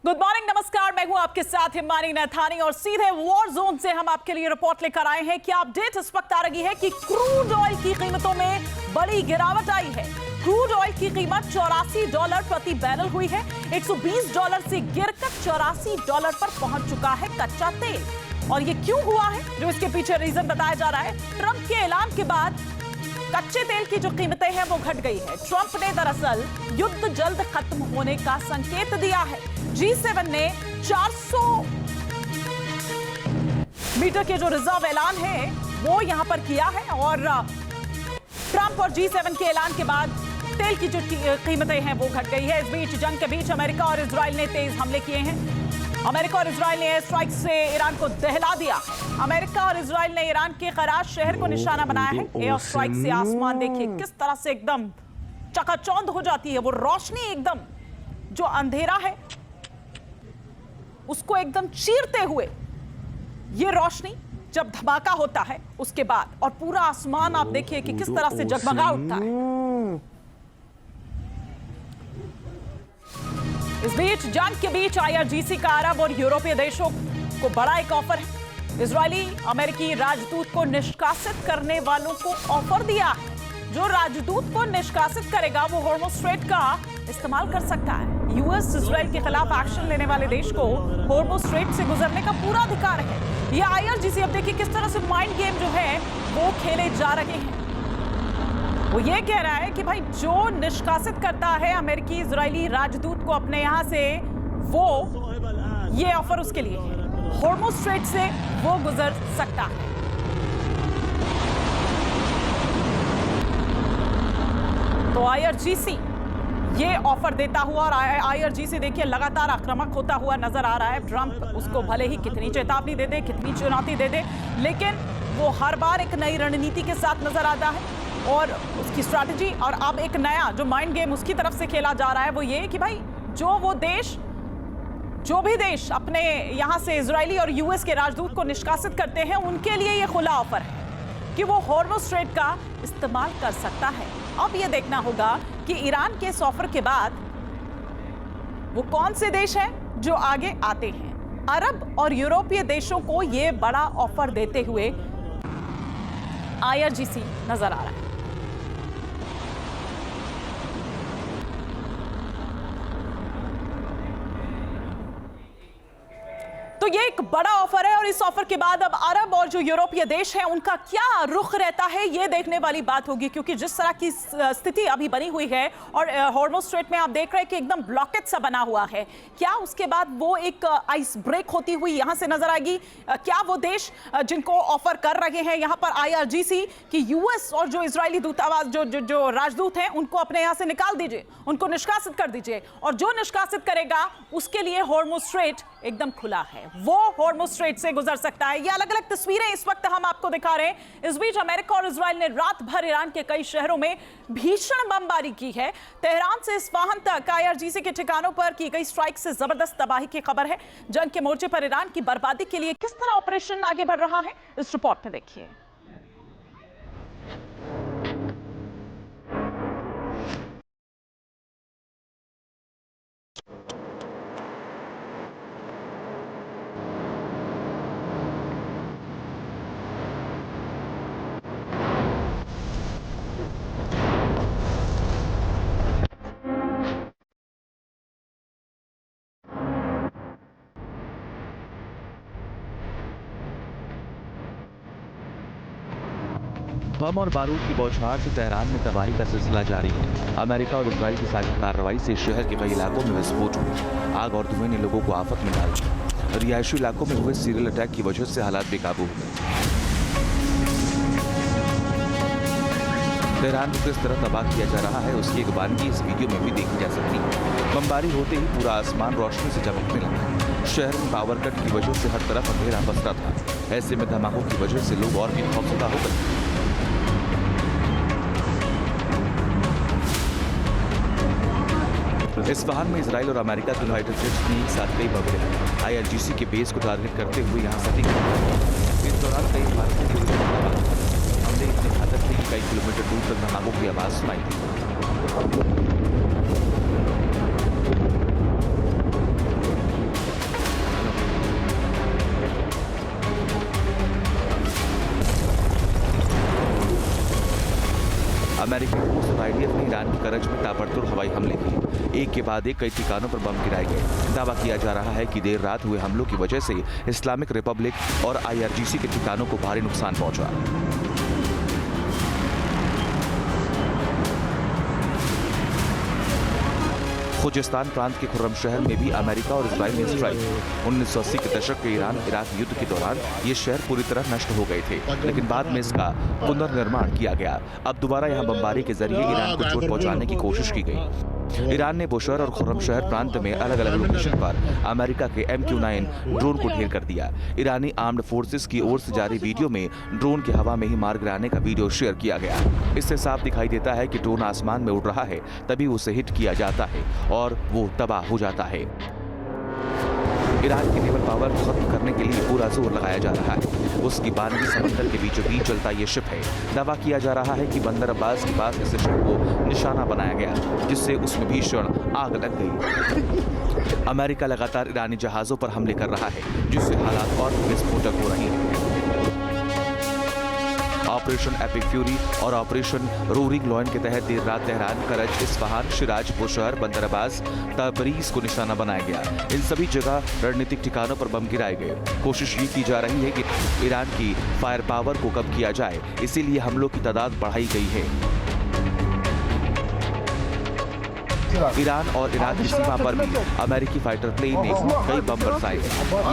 Good morning, नमस्कार। मैं हूं आपके साथ हिमानी नैथानी और सीधे वॉर जोन से हम आपके लिए रिपोर्ट लेकर आए हैं कि अपडेट इस वक्त आ रही है कि क्रूड ऑयल की कीमतों में बड़ी गिरावट आई है। क्रूड ऑयल की कीमत $84 प्रति बैरल हुई है। $120 से गिरकर $84 पर पहुंच चुका है कच्चा तेल। और ये क्यों हुआ है, जो इसके पीछे रीजन बताया जा रहा है, ट्रंप के ऐलान के बाद कच्चे तेल की जो कीमतें हैं वो घट गई है। ट्रंप ने दरअसल युद्ध जल्द खत्म होने का संकेत दिया है। G7 ने 400 मीटर के जो रिजर्व ऐलान है वो यहां पर किया है और ट्रंप और G7 के ऐलान के बाद तेल की जो कीमतें हैं वो घट गई है। इस बीच जंग के बीच अमेरिका और इजराइल ने तेज हमले किए हैं। अमेरिका और इजराइल ने एयर स्ट्राइक से ईरान को दहला दिया। अमेरिका और इजराइल ने ईरान के कराच शहर को निशाना बनाया है। एयर स्ट्राइक से आसमान देखिए किस तरह से एकदम चकाचौंध हो जाती है। वो रोशनी एकदम जो अंधेरा है उसको एकदम चीरते हुए ये रोशनी जब धमाका होता है उसके बाद, और पूरा आसमान आप देखिए कि किस तरह से जगमगा उठता है। इस बीच जंग के बीच IRGC का अरब और यूरोपीय देशों को बड़ा एक ऑफर है। इजरायली अमेरिकी राजदूत को निष्कासित करने वालों को ऑफर दिया है। जो राजदूत को निष्कासित करेगा वो हॉर्मुज़ स्ट्रेट का इस्तेमाल कर सकता है। यूएस इजराइल के खिलाफ एक्शन लेने वाले देश को हॉर्मुज़ स्ट्रेट से गुजरने का पूरा अधिकार है। ये IRGC अब देखिए किस तरह से माइंड गेम जो है वो खेले जा रहे हैं। वो ये कह रहा है कि भाई जो निष्कासित करता है अमेरिकी इजरायली राजदूत को अपने यहां से, वो ये ऑफर उसके लिए है। हॉर्मुज़ स्ट्रेट से वो गुजर सकता है। तो IRGC ये ऑफर देता हुआ, और IRGC देखिए लगातार आक्रामक होता हुआ नजर आ रहा है। ट्रंप उसको भले ही कितनी चेतावनी दे दे, कितनी चुनौती दे दे, लेकिन वो हर बार एक नई रणनीति के साथ नजर आता है और उसकी स्ट्रैटेजी। और अब एक नया जो माइंड गेम उसकी तरफ से खेला जा रहा है वो ये कि भाई जो भी देश अपने यहां से इजरायली और यूएस के राजदूत को निष्कासित करते हैं उनके लिए ये खुला ऑफर है कि वो हॉर्मुज़ स्ट्रेट का इस्तेमाल कर सकता है। अब ये देखना होगा कि ईरान के इस ऑफर के बाद वो कौन से देश हैं जो आगे आते हैं। अरब और यूरोपीय देशों को ये बड़ा ऑफर देते हुए IRGC नजर आ रहा है। तो ये एक बड़ा ऑफर है और इस ऑफर के बाद अब अरब और जो यूरोपीय देश हैं उनका क्या रुख रहता है ये देखने वाली बात होगी, क्योंकि जिस तरह की स्थिति अभी बनी हुई है और हॉर्मुज़ स्ट्रेट में आप देख रहे हैं कि एकदम ब्लॉकेज सा बना हुआ है, क्या उसके बाद वो एक आइस ब्रेक होती हुई यहां से नजर आएगी? क्या वो देश जिनको ऑफर कर रहे हैं यहां पर IRGC कि यूएस और जो इजरायली दूतावास जो राजदूत हैं उनको अपने यहां से निकाल दीजिए, उनको निष्कासित कर दीजिए, और जो निष्कासित करेगा उसके लिए हॉर्मुज़ स्ट्रेट एकदम खुला है, वो हॉर्मुज़ स्ट्रेट से गुजर सकता है। ये अलग अलग तस्वीरें इस वक्त हम आपको दिखा रहे हैं। इस बीच अमेरिका और इजराइल ने रात भर ईरान के कई शहरों में भीषण बमबारी की है। तेहरान से इस्फहान तक IRGC के ठिकानों पर की गई स्ट्राइक से जबरदस्त तबाही की खबर है। जंग के मोर्चे पर ईरान की बर्बादी के लिए किस तरह ऑपरेशन आगे बढ़ रहा है इस रिपोर्ट में देखिए। बम और बारूद की बौछार से तेहरान में तबाही का सिलसिला जारी है। अमेरिका और इजराइल की साझा कार्रवाई से शहर के कई इलाकों में विस्फोट हुए। आग और धुएं ने लोगों को आफत में डाल दिया। रिहायशी इलाकों में हुए सीरियल अटैक की वजह से हालात बेकाबू हो गए। तेहरान को किस तरह तबाह किया जा रहा है उसकी एक बारीकी इस वीडियो में भी देखी जा सकती है। बमबारी होते ही पूरा आसमान रोशनी से चमकने लगा। शहर में पावर कट की वजह से हर तरफ अंधेरा पसरा था। ऐसे में धमाकों की वजह से लोग और भी खौफजदा हो गए। इस्फहान में इजराइल और अमेरिका के फाइटर जेट्स ने एक साथ कई बम गिराए। IRGC के बेस को टारगेट करते हुए यहाँ सटीक इस दौरान कई भारतीय हमले इतने घातक थे कि कई किलोमीटर दूर तक धमाकों की आवाज सुनाई दी। IDF ने ईरान की करज में ताबड़तोड़ हवाई हमले किए। एक के बाद एक कई ठिकानों पर बम गिराए गए। दावा किया जा रहा है कि देर रात हुए हमलों की वजह से इस्लामिक रिपब्लिक और IRGC के ठिकानों को भारी नुकसान पहुंचा। खुजिस्तान प्रांत के खुर्रम शहर में भी अमेरिका और इजराइल ने स्ट्राइक। 1980 के दशक के ईरान इराक युद्ध के दौरान ये शहर पूरी तरह नष्ट हो गए थे, लेकिन बाद में इसका पुनर्निर्माण किया गया। अब दोबारा यहाँ बमबारी के जरिए ईरान को चोट पहुंचाने की कोशिश की गई। ईरान ने बुशहर और खुर्रम शहर प्रांत में अलग अलग लोकेशन पर अमेरिका के MQ-9 ड्रोन को ढेर कर दिया। ईरानी आर्म्ड फोर्सेस की ओर से जारी वीडियो में ड्रोन के हवा में ही मार गिराने का वीडियो शेयर किया गया। इससे साफ दिखाई देता है कि ड्रोन आसमान में उड़ रहा है, तभी उसे हिट किया जाता है और वो तबाह हो जाता है। ईरान की नेवल पावर को खत्म करने के लिए पूरा जोर लगाया जा रहा है। उसकी बानवी समंदर के बीचों बीच चलता ये शिप है। दावा किया जा रहा है कि बंदर अब्बास के पास इस शिप को निशाना बनाया गया, जिससे उसमें भीषण आग लग गई। अमेरिका लगातार ईरानी जहाजों पर हमले कर रहा है, जिससे हालात और भी विस्फोटक हो रहे हैं। ऑपरेशन एपिक फ्यूरी और ऑपरेशन रोरिंग लॉयन के तहत देर रात तेहरान, करज, इस्फहान, शिराज, बुशहर, बंदर अब्बास, तबरीज को निशाना बनाया गया। इन सभी जगह रणनीतिक ठिकानों पर बम गिराए गए। कोशिश ये की जा रही है कि ईरान की फायर पावर को कम किया जाए, इसीलिए हमलों की तादाद बढ़ाई गई है। ईरान और इराक की सीमा पर भी अमेरिकी फाइटर प्लेन ने कई बम बरसाए।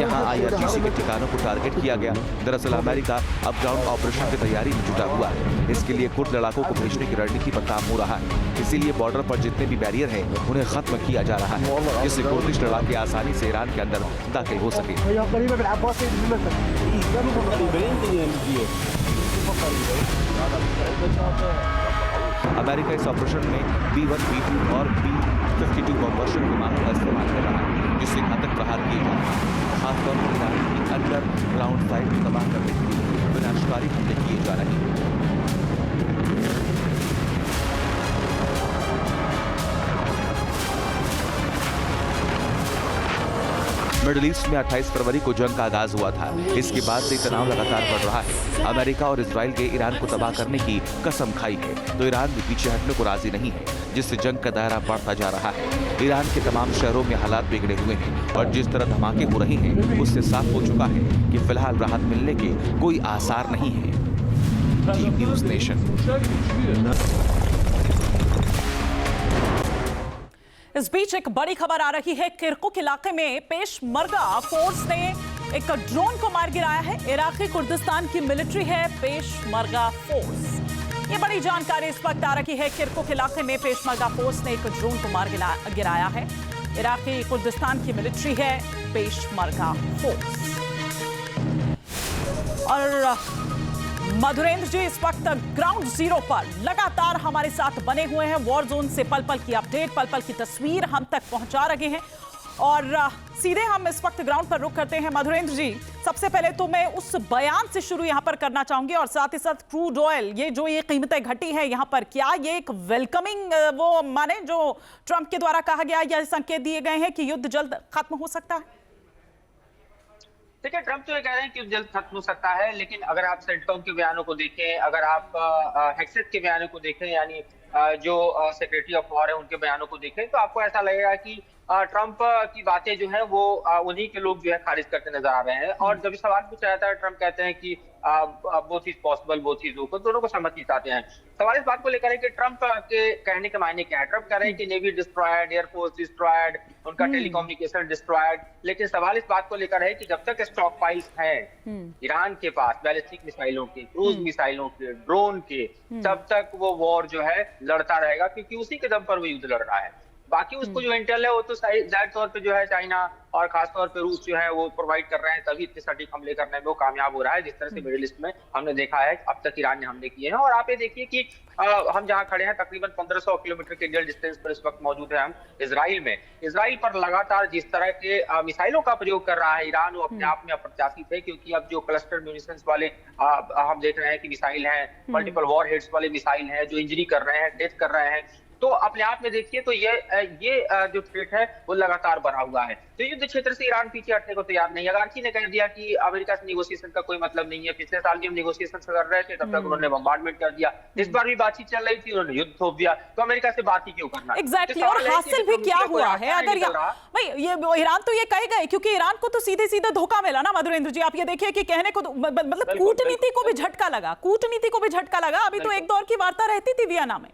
यहाँ IRGC के ठिकानों को टारगेट किया गया। दरअसल अमेरिका अब ग्राउंड ऑपरेशन की तैयारी में जुटा हुआ है। इसके लिए कुर्द लड़ाकों को भेजने की रणनीति पर काम हो रहा है। इसीलिए बॉर्डर पर जितने भी बैरियर हैं, उन्हें खत्म किया जा रहा है, जिससे कुर्दिश लड़ाके आसानी से ईरान के अंदर दाखिल हो सके। अमेरिका इस ऑपरेशन में B-1, B-2 और B-52 बम वर्षन विमानों का इस्तेमाल कर रहा है, जिससे घातक प्रहार किए जा रहे हैं। खासतौर पर ईरान की अंडर ग्राउंड फाइट को तबाह करने के लिए विनाशकारी हमले किए जा रहे हैं। मिडिल ईस्ट में 28 फरवरी को जंग का आगाज हुआ था। इसके बाद से तनाव लगातार बढ़ रहा है। अमेरिका और इजराइल के ईरान को तबाह करने की कसम खाई है, तो ईरान भी पीछे हटने को राजी नहीं है, जिससे जंग का दायरा बढ़ता जा रहा है। ईरान के तमाम शहरों में हालात बिगड़े हुए हैं और जिस तरह धमाके हो रहे हैं, उससे साफ हो चुका है कि फिलहाल राहत मिलने के कोई आसार नहीं है। Team news nation. इस बीच एक बड़ी खबर आ रही है। किरकुक इलाके में पेशमर्गा फोर्स ने एक ड्रोन को मार गिराया है। इराकी कुर्दिस्तान की मिलिट्री है पेशमर्गा फोर्स। ये बड़ी जानकारी इस वक्त आ रही है। किरकुक इलाके में पेशमर्गा फोर्स ने एक ड्रोन को मार गिराया है। इराकी कुर्दिस्तान की मिलिट्री है पेशमर्गा फोर्स। और मधुरेंद्र जी इस वक्त ग्राउंड जीरो पर लगातार हमारे साथ बने हुए हैं। वॉर जोन से पल पल की अपडेट, पल पल की तस्वीर हम तक पहुंचा रहे हैं और सीधे हम इस वक्त ग्राउंड पर रुक करते हैं। मधुरेंद्र जी, सबसे पहले तो मैं उस बयान से शुरू यहां पर करना चाहूंगी और साथ ही साथ क्रूड ऑयल ये कीमतें घटी है यहां पर, क्या ये एक वेलकमिंग वो माने जो ट्रंप के द्वारा कहा गया या संकेत दिए गए हैं कि युद्ध जल्द खत्म हो सकता है? देखिए, ट्रंप तो ये कह रहे हैं कि जल्द खत्म हो सकता है, लेकिन अगर आप सेंटकॉम के बयानों को देखें, अगर आप हेक्सेट के बयानों को देखें, यानी जो सेक्रेटरी ऑफ वॉर है उनके बयानों को देखें, तो आपको ऐसा लगेगा कि ट्रंप की बातें जो है वो उन्हीं के लोग जो है खारिज करते नजर आ रहे हैं। और जब सवाल पूछा जाता है, ट्रंप कहते हैं कि both is possible, both is open, दोनों को सहमति चाहते हैं। सवाल इस बात को लेकर है कि ट्रंप के कहने के मायने क्या है। ट्रंप कह रहे हैं कि नेवी डिस्ट्रॉयड, एयरफोर्स डिस्ट्रॉयड, उनका टेलीकम्युनिकेशन डिस्ट्रॉयड, लेकिन सवाल इस बात को लेकर है कि जब तक स्टॉक फाइल्स हैं ईरान के पास बैलिस्टिक मिसाइलों के, क्रूज मिसाइलों के, ड्रोन के, तब तक वो वॉर जो है लड़ता रहेगा, क्योंकि उसी के दम पर वो युद्ध लड़ रहा है। बाकी उसको जो इंटेल है वो तो जाहिर तौर पे जो है चाइना और खासतौर पे रूस जो है वो प्रोवाइड कर रहे हैं, तभी इतने सटीक हमले करने में वो कामयाब हो रहा है। जिस तरह से मिडिल ईस्ट में हमने देखा है अब तक ईरान ने हमले किए हैं। और आप ये देखिए कि हम जहां खड़े हैं तकरीबन 1500 किलोमीटर के इंडियन डिस्टेंस पर इस वक्त मौजूद है हम इजराइल में। इजराइल पर लगातार जिस तरह के मिसाइलों का प्रयोग कर रहा है ईरान, वो अपने आप में अप्रत्याशित है, क्योंकि अब जो क्लस्टर म्यूनिशंस वाले हम देख रहे हैं कि मिसाइल हैं, मल्टीपल वॉर हेड्स वाले मिसाइल हैं जो इंजरी कर रहे हैं, डेथ कर रहे हैं। तो अपने आप में देखिए तो ये जो थ्रेट है वो लगातार बढ़ा हुआ है। तो युद्ध क्षेत्र से ईरान पीछे हटने को तैयार नहीं है। अगारची ने कह दिया कि अमेरिका से नेगोशिएशन का कोई मतलब नहीं है। पिछले साल भी हम नेगोशिएशन कर रहे थे, तब तक उन्होंने बम्बार्डमेंट कर दिया। इस बार भी बातचीत चल रही थी, उन्होंने युद्ध थोप दिया। तो अमेरिका से बात ही क्यों करना? एग्जैक्टली और हासिल भी क्या हुआ है? अगर भाई ये ईरान तो ये कहेगा ही, क्योंकि ईरान को तो सीधे सीधे धोखा मिला ना मधुरेंद्र जी। आप ये देखिए कि कहने को मतलब कूटनीति को भी झटका लगा, कूटनीति को भी झटका लगा। अभी तो एक दौर की वार्ता रहती थी वियना में।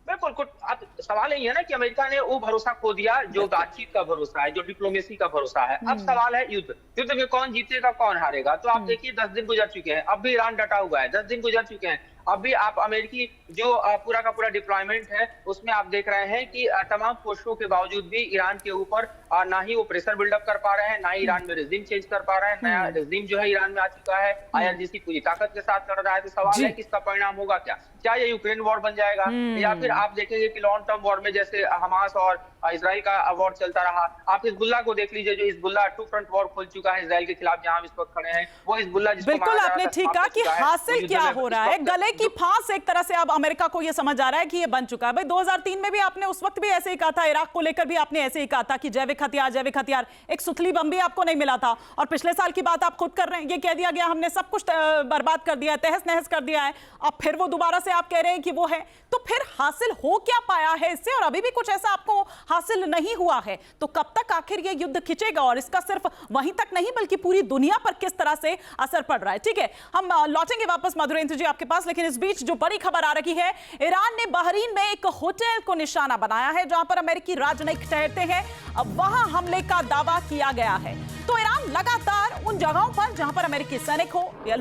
बिल्कुल, अब सवाल यही है ना कि अमेरिका ने वो भरोसा खो दिया जो बातचीत का भरोसा है, जो डिप्लोमेसी का भरोसा है। अब सवाल है युद्ध में कौन जीतेगा कौन हारेगा। तो आप देखिए 10 दिन गुजर चुके हैं, अब भी ईरान डटा हुआ है। 10 दिन गुजर चुके हैं, अब भी आप अमेरिकी जो पूरा का पूरा डिप्लॉयमेंट है उसमें आप देख रहे हैं कि तमाम कोशिशों के बावजूद भी ईरान के ऊपर ना ही वो प्रेशर बिल्डअप कर पा रहे हैं, ना ही ईरान में रेजिम चेंज कर पा रहे हैं। नया रेजिम जो है ईरान में आ चुका है, IRGC पूरी ताकत के साथ कर रहा है। तो सवाल है कि इसका परिणाम होगा क्या ये यूक्रेन वॉर बन जाएगा, या फिर आप देखेंगे कि लॉन्ग टर्म वॉर में जैसे हमास और इजराइल का वॉर चलता रहा। आप हिजबुल्लाह को देख लीजिए, जो हिजबुल्लाह 2 फ्रंट वॉर खोल चुका है इजराइल के खिलाफ, जहां हम इस वक्त खड़े हैं वो हिजबुल्लाह जिसको बिल्कुल आपने ठीक कहा कि हासिल क्या हो रहा है, गले की फांस एक तरह से अब अमेरिका को ये समझ आ रहा है कि ये बन चुका है। भाई 2003 में भी आपने उस वक्त भी ऐसे ही कहा था, इराक को लेकर भी आपने ऐसे ही कहा था कि जैविक हथियार, एक सुतली बम भी आपको नहीं मिला था। और पिछले साल की बात आप खुद कर रहे हैं, ये कह दिया गया हमने सब कुछ बर्बाद कर दिया है, तहस नहस कर दिया है। अब फिर वो दोबारा से आप कह रहे हैं कि वो है, तो फिर हासिल हो क्या पाया है इससे? और अभी भी कुछ ऐसा आपको हासिल नहीं हुआ है, तो कब तक आखिर ये युद्ध खिंचेगा? और इसका सिर्फ वहीं तक नहीं बल्कि पूरी दुनिया पर किस तरह से असर पड़ रहा है। ठीक है, हम लौटेंगे वापस मधुरेंद्र जी आपके पास, लेकिन इस बीच जो बड़ी खबर आ रही है, ईरान ने बहरीन में एक होटल को निशाना बनाया है जहां पर अमेरिकी राजनयिक ठहरते हैं। अब वहां हमले का दावा किया गया है। तो ईरान लगातार उन जगहों पर जहां पर अमेरिकी सैनिक हो या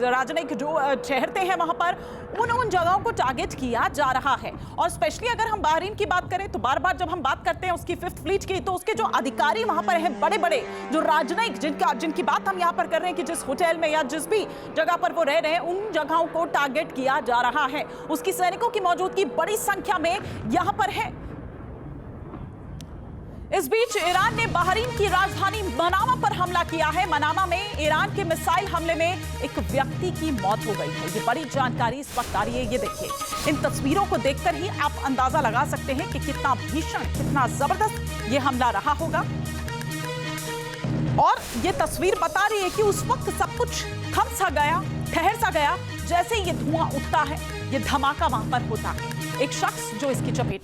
राजनयिक जो ठहरते हैं वहां पर उन जगहों को टारगेट किया जा रहा है। और स्पेशली अगर हम बहरीन की बात करें तो बार बार जब हम बात करते हैं उसकी 5th फ्लीट की, तो उसके जो अधिकारी वहां पर हैं, बड़े बड़े जो राजनयिक जिनकी बात हम यहां पर कर रहे हैं कि जिस होटल में या जिस भी जगह पर वो रह रहे हैं, उन जगहों को टारगेट किया जा रहा है। उसकी सैनिकों की मौजूदगी बड़ी संख्या में यहां पर है। इस बीच ईरान ने बहरीन की राजधानी मनामा पर हमला किया है। मनामा में ईरान के मिसाइल हमले में एक व्यक्ति की मौत हो गई है। ये बड़ी जानकारी इस वक्त आ रही है। ये देखिए, इन तस्वीरों को देखकर ही आप अंदाजा लगा सकते हैं कि कितना भीषण, कितना जबरदस्त ये हमला रहा होगा। और ये तस्वीर बता रही है कि उस वक्त सब कुछ थम सा गया, ठहर सा गया। जैसे ये धुआं उठता है, ये धमाका वहां पर होता है। एक शख्स जो इसकी चपेट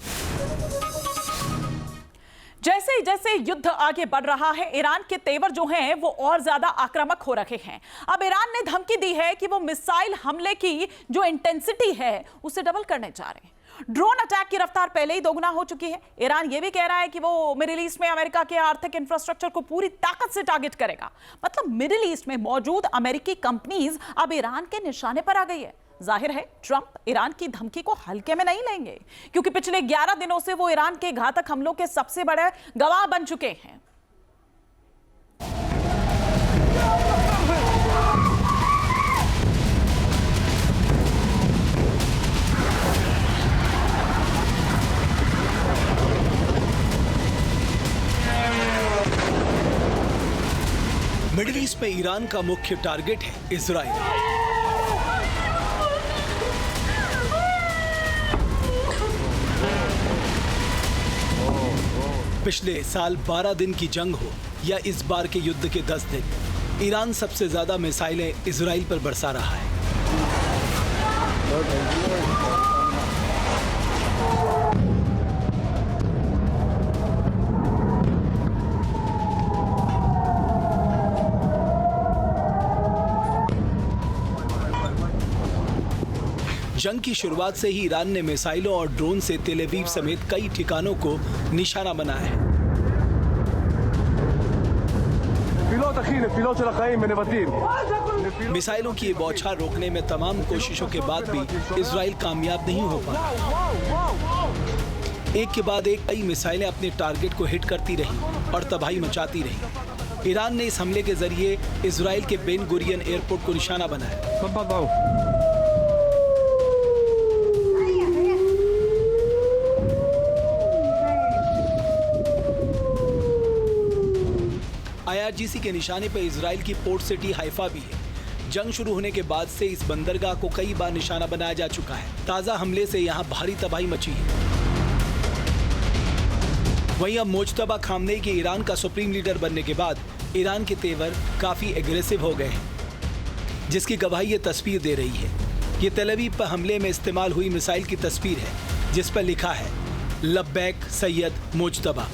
जैसे जैसे युद्ध आगे बढ़ रहा है, ईरान के तेवर जो हैं वो और ज्यादा आक्रामक हो रहे हैं। अब ईरान ने धमकी दी है कि वो मिसाइल हमले की जो इंटेंसिटी है उसे डबल करने जा रहे हैं। ड्रोन अटैक की रफ्तार पहले ही दोगुना हो चुकी है। ईरान ये भी कह रहा है कि वो मिडिल ईस्ट में अमेरिका के आर्थिक इंफ्रास्ट्रक्चर को पूरी ताकत से टारगेट करेगा। मतलब मिडिल ईस्ट में मौजूद अमेरिकी कंपनीज अब ईरान के निशाने पर आ गई है। जाहिर है ट्रंप ईरान की धमकी को हल्के में नहीं लेंगे, क्योंकि पिछले 11 दिनों से वो ईरान के घातक हमलों के सबसे बड़े गवाह बन चुके हैं। मिडिल ईस्ट में ईरान का मुख्य टारगेट है इजराइल। पिछले साल 12 दिन की जंग हो या इस बार के युद्ध के 10 दिन, ईरान सबसे ज्यादा मिसाइलें इजराइल पर बरसा रहा है। जंग की शुरुआत से ही ईरान ने मिसाइलों और ड्रोन से तेल अवीव समेत कई ठिकानों को निशाना बनाया है। मिसाइलों की ये बौछार रोकने में तमाम कोशिशों के बाद भी इजराइल कामयाब नहीं हो पाया। एक के बाद एक कई मिसाइलें अपने टारगेट को हिट करती रही और तबाही मचाती रही। ईरान ने इस हमले के जरिए इजराइल के बेन गुरियन एयरपोर्ट को निशाना बनाया। IRGC के निशाने पर इजराइल की पोर्ट सिटी हाइफा भी है, जंग शुरू होने के बाद से इस बंदरगाह को कई बार निशाना बनाया जा चुका है। ताजा हमले से यहाँ भारी तबाही मची है। वहीं अब मुज्तबा खामनेई के ईरान का सुप्रीम लीडर बनने के बाद ईरान के तेवर काफी एग्रेसिव हो गए हैं, जिसकी गवाही ये तस्वीर दे रही है। ये तेल अवीव पर हमले में इस्तेमाल हुई मिसाइल की तस्वीर है, जिस पर लिखा है लब्बैक सैयद मुज्तबा,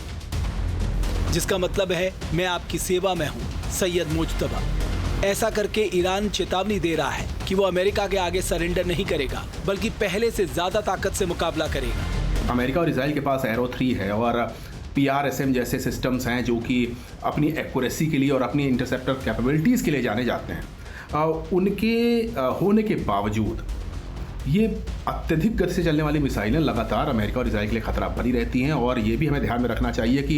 जिसका मतलब है मैं आपकी सेवा में हूँ सैयद मुज्तबा। ऐसा करके ईरान चेतावनी दे रहा है कि वो अमेरिका के आगे सरेंडर नहीं करेगा, बल्कि पहले से ज्यादा ताकत से मुकाबला करेगा। अमेरिका और इजराइल के पास एरो 3 है और PRSM जैसे सिस्टम्स हैं जो कि अपनी एक्यूरेसी के लिए और अपनी इंटरसेप्टर कैपेबिलिटीज़ के लिए जाने जाते हैं। उनके होने के बावजूद ये अत्यधिक गति से चलने वाली मिसाइलें लगातार अमेरिका और इजराइल के लिए खतरा बनी रहती हैं। और ये भी हमें ध्यान में रखना चाहिए कि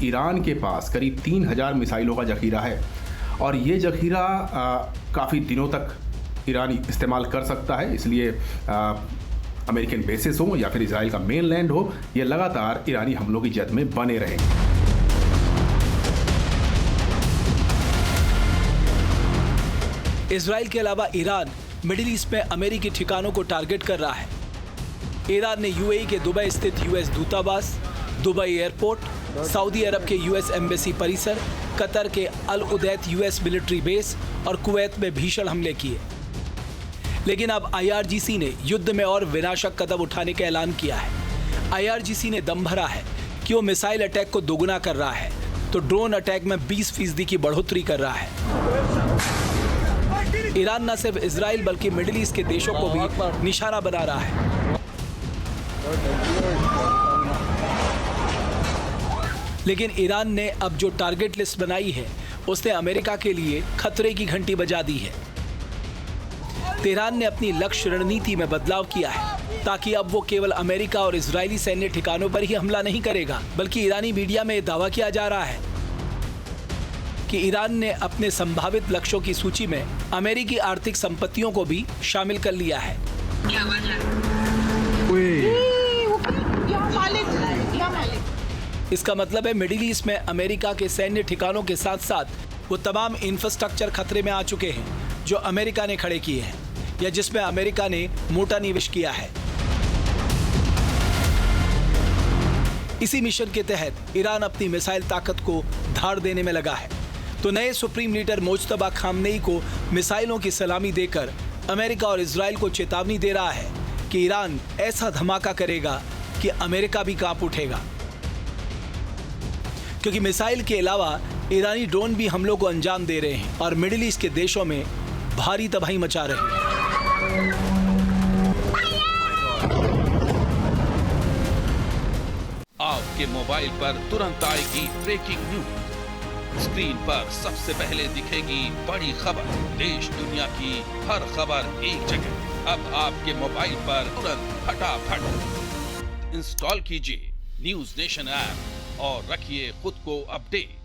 ईरान के पास करीब 3000 मिसाइलों का जखीरा है और ये जखीरा काफ़ी दिनों तक ईरान इस्तेमाल कर सकता है। इसलिए अमेरिकन बेसिस हो या फिर इजराइल का मेन लैंड हो, ये लगातार ईरानी हमलों की जद में बने रहेंगे। इजराइल के अलावा ईरान मिडिल ईस्ट में अमेरिकी ठिकानों को टारगेट कर रहा है। ईरान ने UAE के दुबई स्थित US दूतावास, दुबई एयरपोर्ट, सऊदी अरब के US एम्बेसी परिसर, कतर के अल उदैत US मिलिट्री बेस और कुवैत में भीषण हमले किए। लेकिन अब IRGC ने युद्ध में और विनाशक कदम उठाने का ऐलान किया है। IRGC ने दम भरा है कि वो मिसाइल अटैक को दोगुना कर रहा है, तो ड्रोन अटैक में 20% की बढ़ोतरी कर रहा है। ईरान न सिर्फ इजराइल बल्कि मिडिल ईस्ट के देशों को भी निशाना बना रहा है। लेकिन ईरान ने अब जो टारगेट लिस्ट बनाई है, उसने अमेरिका के लिए खतरे की घंटी बजा दी है। तेहरान ने अपनी लक्ष्य रणनीति में बदलाव किया है, ताकि अब वो केवल अमेरिका और इजरायली सैन्य ठिकानों पर ही हमला नहीं करेगा, बल्कि ईरानी मीडिया में दावा किया जा रहा है कि ईरान ने अपने संभावित लक्ष्यों की सूची में अमेरिकी आर्थिक संपत्तियों को भी शामिल कर लिया है। इसका मतलब है मिडिल ईस्ट में अमेरिका के सैन्य ठिकानों के साथ साथ वो तमाम इंफ्रास्ट्रक्चर खतरे में आ चुके हैं जो अमेरिका ने खड़े किए हैं या जिसमें अमेरिका ने मोटा निवेश किया है। इसी मिशन के तहत ईरान अपनी मिसाइल ताकत को धार देने में लगा है। तो नए सुप्रीम लीडर मुज्तबा खामनेई को मिसाइलों की सलामी देकर अमेरिका और इजराइल को चेतावनी दे रहा है कि ईरान ऐसा धमाका करेगा कि अमेरिका भी कांप उठेगा, क्योंकि मिसाइल के अलावा ईरानी ड्रोन भी हमलों को अंजाम दे रहे हैं और मिडिल ईस्ट के देशों में भारी तबाही मचा रहे हैं। आपके मोबाइल पर तुरंत आएगी ब्रेकिंग न्यूज। स्क्रीन पर सबसे पहले दिखेगी बड़ी खबर। देश दुनिया की हर खबर एक जगह। अब आपके मोबाइल पर तुरंत फटाफट इंस्टॉल कीजिए न्यूज़ नेशन ऐप और रखिए खुद को अपडेट।